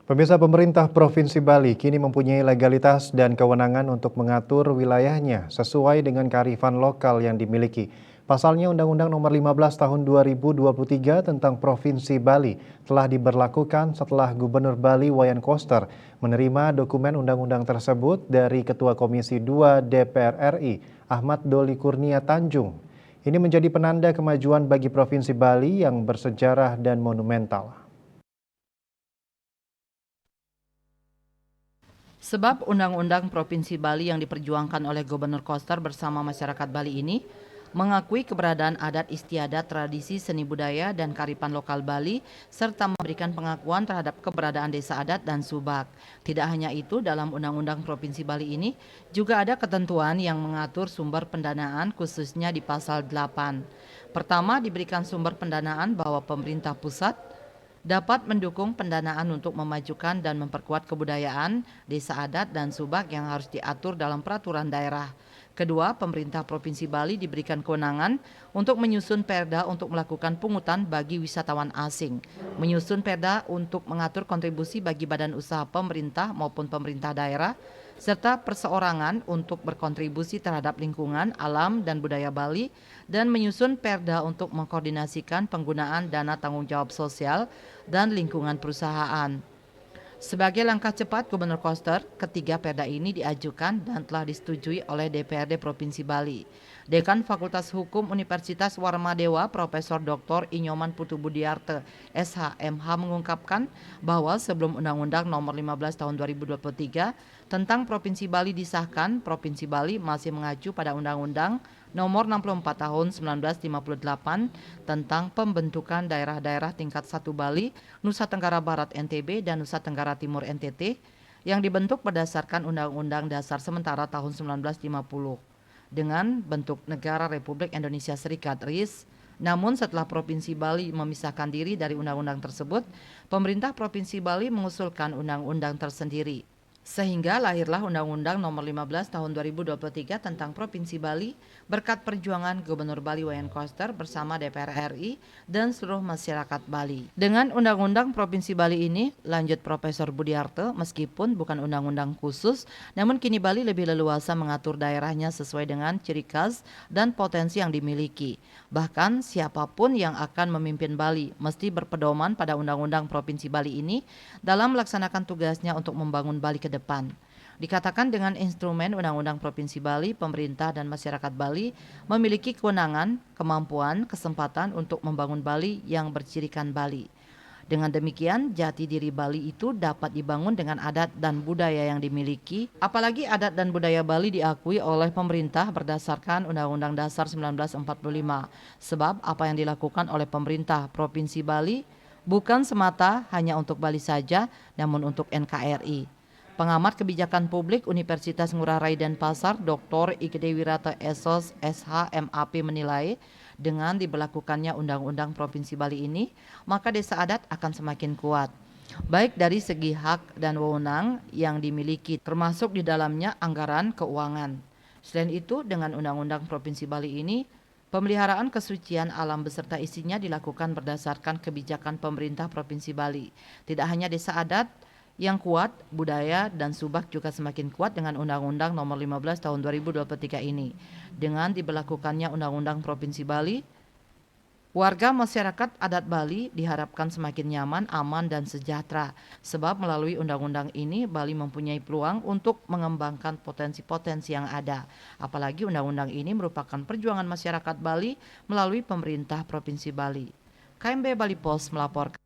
Pemirsa, pemerintah Provinsi Bali kini mempunyai legalitas dan kewenangan untuk mengatur wilayahnya sesuai dengan kearifan lokal yang dimiliki. Pasalnya Undang-Undang Nomor 15 Tahun 2023 tentang Provinsi Bali telah diberlakukan setelah Gubernur Bali Wayan Koster menerima dokumen undang-undang tersebut dari Ketua Komisi 2 DPR RI Ahmad Doli Kurnia Tanjung. Ini menjadi penanda kemajuan bagi Provinsi Bali yang bersejarah dan monumental. Sebab Undang-Undang Provinsi Bali yang diperjuangkan oleh Gubernur Koster bersama masyarakat Bali ini mengakui keberadaan adat istiadat, tradisi, seni budaya, dan kearifan lokal Bali, serta memberikan pengakuan terhadap keberadaan desa adat dan subak. Tidak hanya itu, dalam Undang-Undang Provinsi Bali ini juga ada ketentuan yang mengatur sumber pendanaan khususnya di pasal 8. Pertama, diberikan sumber pendanaan bahwa pemerintah pusat dapat mendukung pendanaan untuk memajukan dan memperkuat kebudayaan, desa adat, dan subak yang harus diatur dalam peraturan daerah. Kedua, pemerintah Provinsi Bali diberikan kewenangan untuk menyusun perda untuk melakukan pungutan bagi wisatawan asing, menyusun perda untuk mengatur kontribusi bagi badan usaha pemerintah maupun pemerintah daerah, serta perseorangan untuk berkontribusi terhadap lingkungan, alam, dan budaya Bali, dan menyusun perda untuk mengkoordinasikan penggunaan dana tanggung jawab sosial dan lingkungan perusahaan. Sebagai langkah cepat Gubernur Koster, ketiga perda ini diajukan dan telah disetujui oleh DPRD Provinsi Bali. Dekan Fakultas Hukum Universitas Warmadewa, Profesor Dr. Inyoman Putu Budiarte, SHMH mengungkapkan bahwa sebelum Undang-Undang Nomor 15 Tahun 2023 tentang Provinsi Bali disahkan, Provinsi Bali masih mengacu pada Undang-Undang Nomor 64 Tahun 1958 tentang pembentukan daerah-daerah tingkat 1 Bali, Nusa Tenggara Barat NTB, dan Nusa Tenggara Timur NTT yang dibentuk berdasarkan Undang-Undang Dasar Sementara tahun 1950 dengan bentuk Negara Republik Indonesia Serikat (RIS). Namun setelah Provinsi Bali memisahkan diri dari undang-undang tersebut, pemerintah Provinsi Bali mengusulkan undang-undang tersendiri. Sehingga lahirlah Undang-Undang Nomor 15 Tahun 2023 tentang Provinsi Bali berkat perjuangan Gubernur Bali Wayan Koster bersama DPR RI dan seluruh masyarakat Bali. Dengan Undang-Undang Provinsi Bali ini, lanjut Profesor Budiarte, meskipun bukan undang-undang khusus, namun kini Bali lebih leluasa mengatur daerahnya sesuai dengan ciri khas dan potensi yang dimiliki. Bahkan siapapun yang akan memimpin Bali mesti berpedoman pada Undang-Undang Provinsi Bali ini dalam melaksanakan tugasnya untuk membangun Bali ke depan. Dikatakan dengan instrumen Undang-Undang Provinsi Bali, pemerintah dan masyarakat Bali memiliki kewenangan, kemampuan, kesempatan untuk membangun Bali yang bercirikan Bali. Dengan demikian, jati diri Bali itu dapat dibangun dengan adat dan budaya yang dimiliki, apalagi adat dan budaya Bali diakui oleh pemerintah berdasarkan Undang-Undang Dasar 1945. Sebab apa yang dilakukan oleh pemerintah Provinsi Bali bukan semata hanya untuk Bali saja, namun untuk NKRI. Pengamat kebijakan publik Universitas Ngurah Rai Denpasar, Dr. Ikde Wirata Esos, SHMAP menilai, dengan diberlakukannya Undang-Undang Provinsi Bali ini, maka desa adat akan semakin kuat, baik dari segi hak dan wewenang yang dimiliki, termasuk di dalamnya anggaran keuangan. Selain itu, dengan Undang-Undang Provinsi Bali ini, pemeliharaan kesucian alam beserta isinya dilakukan berdasarkan kebijakan pemerintah Provinsi Bali. Tidak hanya desa adat yang kuat, budaya dan subak juga semakin kuat dengan Undang-Undang Nomor 15 Tahun 2023 ini. Dengan diberlakukannya Undang-Undang Provinsi Bali, warga masyarakat adat Bali diharapkan semakin nyaman, aman, dan sejahtera. Sebab melalui undang-undang ini, Bali mempunyai peluang untuk mengembangkan potensi-potensi yang ada. Apalagi undang-undang ini merupakan perjuangan masyarakat Bali melalui pemerintah Provinsi Bali. KMB Bali Pos melaporkan.